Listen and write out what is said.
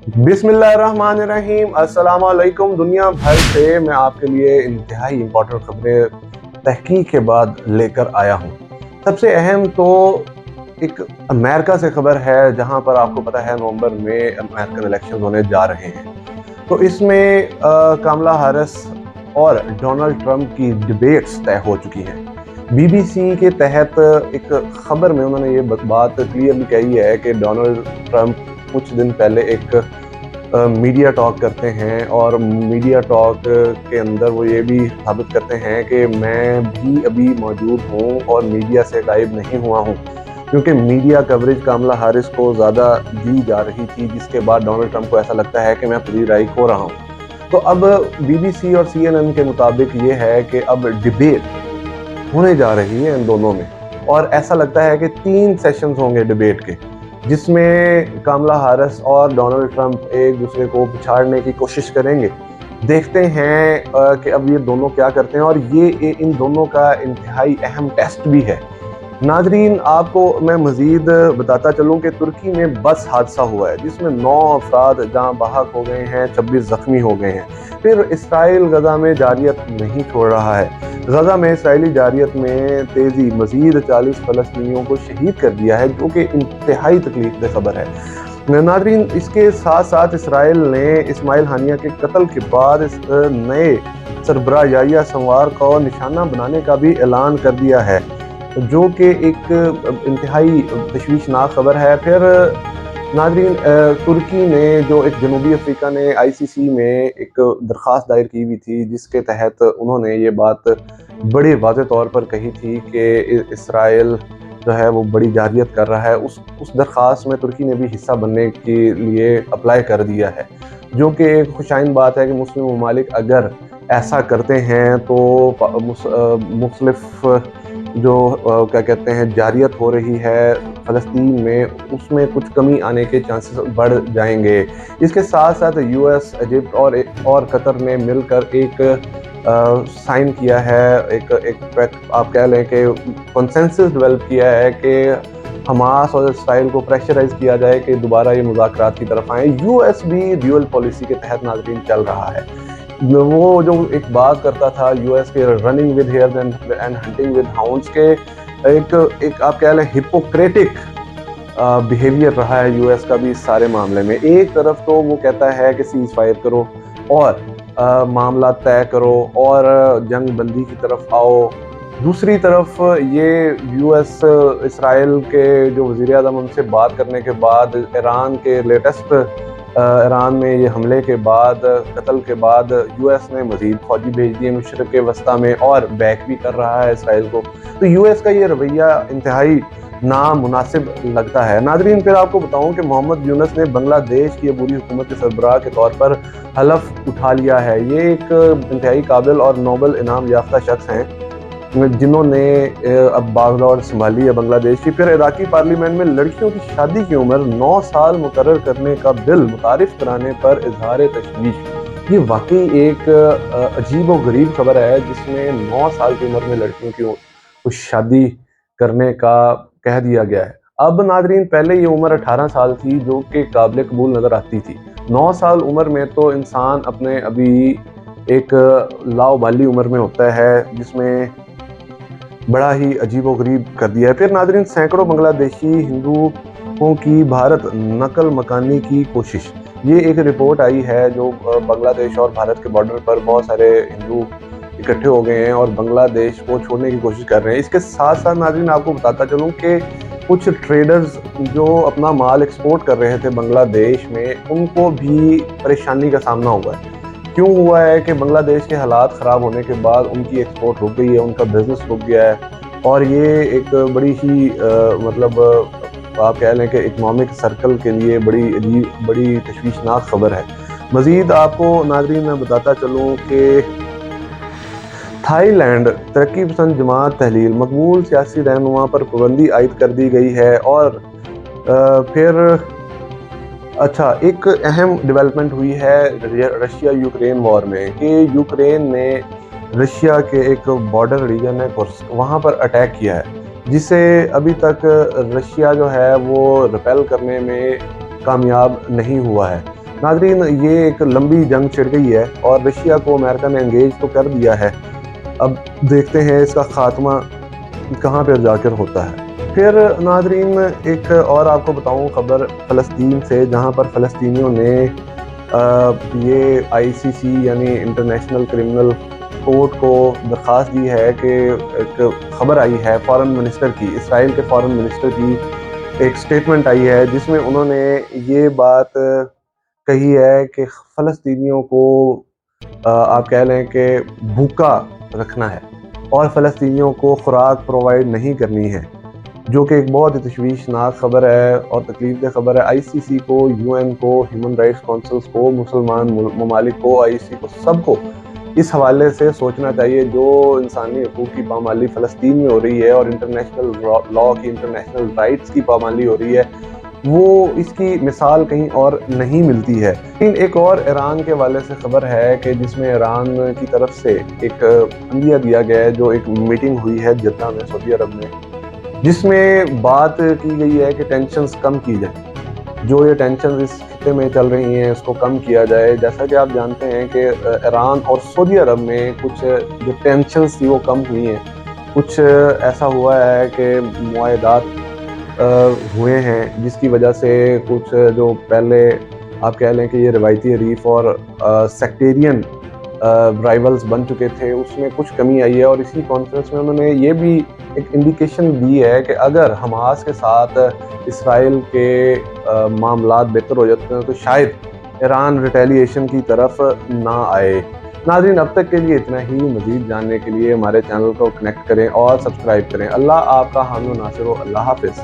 बिस्मिल्लाहिर्रहमानिर्रहीम। अस्सलाम वालेकुम। दुनिया भर से मैं आपके लिए इंतहाई इम्पोर्टेंट खबरें तहकीक के बाद लेकर आया हूँ। सबसे अहम तो एक अमेरिका से खबर है, जहाँ पर आपको पता है नवंबर में अमेरिकन इलेक्शन होने जा रहे हैं। तो इसमें कमला हैरिस और डोनाल्ड ट्रंप की डिबेट्स तय हो चुकी हैं। बीबीसी के तहत एक खबर में उन्होंने ये बात क्लियरली कही है कि डोनाल्ड ट्रंप कुछ दिन पहले एक मीडिया टॉक करते हैं और मीडिया टॉक के अंदर वो ये भी साबित करते हैं कि मैं भी अभी मौजूद हूँ और मीडिया से गायब नहीं हुआ हूँ, क्योंकि मीडिया कवरेज कमला हैरिस को ज़्यादा दी जा रही थी, जिसके बाद डोनाल्ड ट्रंप को ऐसा लगता है कि मैं पूरी राय खो रहा हूँ। तो अब बीबीसी और CNN के मुताबिक ये है कि अब डिबेट होने जा रही है इन दोनों में, और ऐसा लगता है कि 3 सेशंस होंगे डिबेट के, जिसमें कमला हैरिस और डोनाल्ड ट्रंप एक दूसरे को पिछाड़ने की कोशिश करेंगे। देखते हैं कि अब ये दोनों क्या करते हैं, और ये इन दोनों का इंतहाई अहम टेस्ट भी है। नाजरीन, आपको मैं मज़ीद बताता चलूँ कि तुर्की में बस हादसा हुआ है, जिसमें 9 अफराद जाँ बहक हो गए हैं, 26 ज़ख्मी हो गए हैं। फिर इसराइल गज़ा में जारियत नहीं छोड़ रहा है। गज़ा में इसराइली जारियत में तेज़ी, मज़ीद 40 फ़लस्तीनियों को शहीद कर दिया है, जो कि इंतहाई तकलीफ दह खबर है। नाजरीन, इसके साथ साथ इसराइल ने इस्माइल हानिया के कत्ल के बाद इस नए सरबराह याह्या सिंवार को निशाना बनाने का भी ऐलान कर दिया है, जो कि एक इंतहाई तशवीशनाक खबर है। फिर नाजरीन, तुर्की ने जो एक जनूबी अफ्रीका ने ICC में एक दरख्वास्त दायर की हुई थी, जिसके तहत उन्होंने ये बात बड़े वाज़े तौर पर कही थी कि इसराइल जो है वो बड़ी जारियत कर रहा है, उस दरख्वास्त में तुर्की ने भी हिस्सा बनने के लिए अप्लाई कर दिया है, जो कि एक खुशाइन बात है कि मुस्लिम ममालिक अगर ऐसा करते हैं तो मुख्तलिफ जो क्या कहते हैं जारियत हो रही है फ़लस्तीन में, उसमें कुछ कमी आने के चांसेस बढ़ जाएंगे। इसके साथ साथ US, इजिप्ट और कतर ने मिलकर एक साइन किया है, एक आप कह लें कि कंसेंसस डेवलप किया है कि हमास और इसराइल को प्रेशराइज किया जाए कि दोबारा ये मुज़ाकरात की तरफ आएँ। US भी ड्यूअल पॉलिसी के तहत नाज़रीन चल रहा है। वो जो एक बात करता था US के running with hairs and hunting with hounds के, एक आप कह लें हिपोक्रेटिक बिहेवियर रहा है US का भी इस सारे मामले में। एक तरफ तो वो कहता है कि सीज़ फायर करो और मामला तय करो और जंग बंदी की तरफ आओ, दूसरी तरफ ये US इसराइल के जो वज़ीर आज़म उनसे बात करने के बाद ईरान के लेटेस्ट ईरान में ये हमले के बाद, कत्ल के बाद US ने मज़ीद फ़ौजी भेज दिए मशरिक़ वस्ता में और बैक भी कर रहा है इसराइल को। तो US का ये रवैया इंतहाई नामुनासिब लगता है। नाज़रीन, फिर आपको बताऊं कि मोहम्मद यूनुस ने बांग्लादेश की अबूरी हुकूमत के सरबराह के तौर पर हलफ उठा लिया है। ये एक इंतहाई काबिल और नोबल इनाम याफ्ता शख्स हैं, जिन्होंने अब बागडोर संभाली है बांग्लादेश की। फिर इराकी पार्लियामेंट में लड़कियों की शादी की उम्र 9 साल मुकर्रर करने का बिल मुतारिफ कराने पर इजहार तशवीश। ये वाकई एक अजीब और गरीब खबर है, जिसमें 9 साल की उम्र में लड़कियों की शादी करने का कह दिया गया है। अब नाजरीन, पहले ये उम्र 18 साल थी, जो कि काबिल कबूल नज़र आती थी। 9 साल उम्र में तो इंसान अपने अभी एक लाउबाली उम्र में होता है, जिसमें बड़ा ही अजीबो गरीब कर दिया है। फिर नाजरीन, सैकड़ों बांग्लादेशी हिंदुओं की भारत नकल मकानी की कोशिश। ये एक रिपोर्ट आई है, जो बांग्लादेश और भारत के बॉर्डर पर बहुत सारे हिंदू इकट्ठे हो गए हैं और बांग्लादेश को छोड़ने की कोशिश कर रहे हैं। इसके साथ साथ नाजरीन, आपको बताता चलूँ कि कुछ ट्रेडर्स जो अपना माल एक्सपोर्ट कर रहे थे बांग्लादेश में, उनको भी परेशानी का सामना हुआ है। क्यों हुआ है कि बांग्लादेश के हालात ख़राब होने के बाद उनकी एक्सपोर्ट रुक गई है, उनका बिज़नेस रुक गया है, और ये एक बड़ी ही मतलब आप कह लें कि इकनॉमिक सर्कल के लिए बड़ी तशवीशनाक खबर है। मज़ीद आपको नाज़रीन मैं बताता चलूँ कि थाईलैंड तरक्की पसंद जमात तहलील, मकबूल सियासी रहनुमा पर पाबंदी आयद कर दी गई है। और फिर अच्छा, एक अहम डेवलपमेंट हुई है रशिया यूक्रेन वॉर में, कि यूक्रेन ने रशिया के एक बॉर्डर रीजन है कुर्स्क, वहाँ पर अटैक किया है, जिसे अभी तक रशिया जो है वो रिपेल करने में कामयाब नहीं हुआ है। ناظرین یہ ایک لمبی جنگ چھڑ گئی ہے اور رشیا کو امریکہ نے انگیج تو کر دیا ہے، اب دیکھتے ہیں اس کا خاتمہ کہاں پہ جا کر ہوتا ہے۔ پھر ناظرین ایک اور آپ کو بتاؤں خبر فلسطین سے، جہاں پر فلسطینیوں نے یہ ICC یعنی انٹرنیشنل کرمنل کورٹ کو درخواست دی ہے کہ ایک خبر آئی ہے فارن منسٹر کی، اسرائیل کے فارن منسٹر کی ایک سٹیٹمنٹ آئی ہے جس میں انہوں نے یہ بات کہی ہے کہ فلسطینیوں کو آپ کہہ لیں کہ بھوکا رکھنا ہے اور فلسطینیوں کو خوراک پرووائڈ نہیں کرنی ہے، جو کہ ایک بہت ہی تشویشناک خبر ہے اور تکلیف دہ خبر ہے۔ ICC کو، UN کو، ہیومن رائٹس کونسلز کو، مسلمان ممالک کو، ICC کو، سب کو اس حوالے سے سوچنا چاہیے جو انسانی حقوق کی پامالی فلسطین میں ہو رہی ہے اور انٹرنیشنل لاء کی، انٹرنیشنل رائٹس کی پامالی ہو رہی ہے، وہ اس کی مثال کہیں اور نہیں ملتی ہے۔ ایک اور ایران کے حوالے سے خبر ہے کہ جس میں ایران کی طرف سے ایک عندیہ دیا گیا ہے، جو ایک میٹنگ ہوئی ہے جدہ میں، سعودی عرب میں، جس میں بات کی گئی ہے کہ ٹینشنز کم کی جائیں، جو یہ ٹینشنز اس خطے میں چل رہی ہیں اس کو کم کیا جائے۔ جیسا کہ آپ جانتے ہیں کہ ایران اور سعودی عرب میں کچھ جو ٹینشنز تھی وہ کم ہوئی ہیں، کچھ ایسا ہوا ہے کہ معاہدات ہوئے ہیں جس کی وجہ سے کچھ جو پہلے آپ کہہ لیں کہ یہ روایتی حریف اور سیکٹیرین رائیولز بن چکے تھے، اس میں کچھ کمی آئی ہے، اور اسی کانفرنس میں انہوں نے یہ بھی ایک انڈیکیشن دی ہے کہ اگر حماس کے ساتھ اسرائیل کے معاملات بہتر ہو جاتے ہیں تو شاید ایران ریٹیلیشن کی طرف نہ آئے۔ ناظرین اب تک کے لیے اتنا ہی، مزید جاننے کے لیے ہمارے چینل کو کنیکٹ کریں اور سبسکرائب کریں۔ اللہ آپ کا حامی و ناصر ہو۔ اللہ حافظ۔